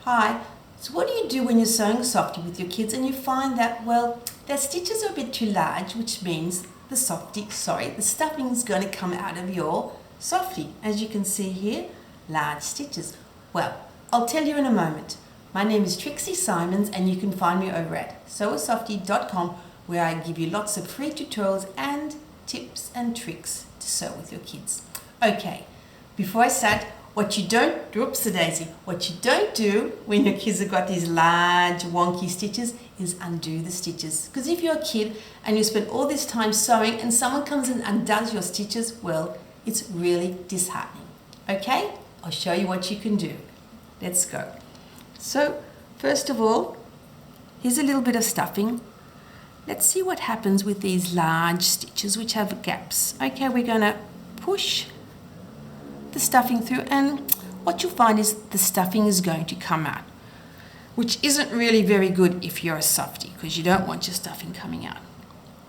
Hi, so what do you do when you're sewing Softie with your kids and you find that, well, their stitches are a bit too large, which means the stuffing is going to come out of your Softie. As you can see here, large stitches. Well, I'll tell you in a moment. My name is Trixie Simons and you can find me over at sewasoftie.com, where I give you lots of free tutorials and tips and tricks to sew with your kids. Okay, before I start, what you don't do when your kids have got these large wonky stitches is undo the stitches. Because if you're a kid and you spend all this time sewing and someone comes and undoes your stitches, well, it's really disheartening. Okay, I'll show you what you can do. Let's go. So, first of all, here's a little bit of stuffing. Let's see what happens with these large stitches which have gaps. Okay, we're going to push the stuffing through, and what you'll find is the stuffing is going to come out, which isn't really very good if you're a softie, because you don't want your stuffing coming out.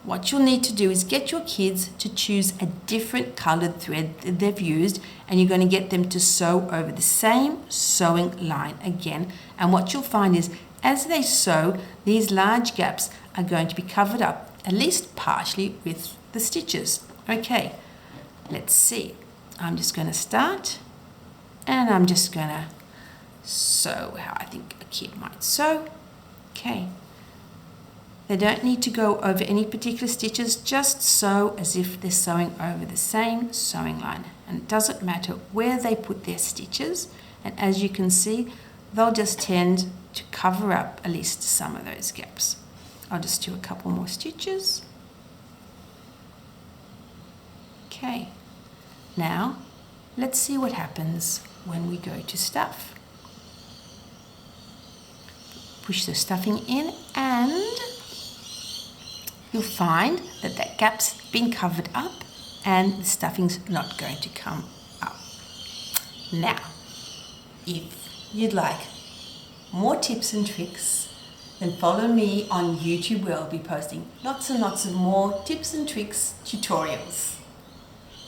What you'll need to do is get your kids to choose a different colored thread that they've used, and you're going to get them to sew over the same sewing line again. And what you'll find is as they sew, these large gaps are going to be covered up, at least partially, with the stitches. Okay, let's see. I'm just going to start, and I'm just going to sew how I think a kid might sew. Okay. They don't need to go over any particular stitches, just sew as if they're sewing over the same sewing line. And it doesn't matter where they put their stitches, and as you can see, they'll just tend to cover up at least some of those gaps. I'll just do a couple more stitches. Okay. Now, let's see what happens when we go to stuff. Push the stuffing in and you'll find that that gap's been covered up and the stuffing's not going to come up. Now, if you'd like more tips and tricks, then follow me on YouTube, where I'll be posting lots and lots of more tips and tricks tutorials.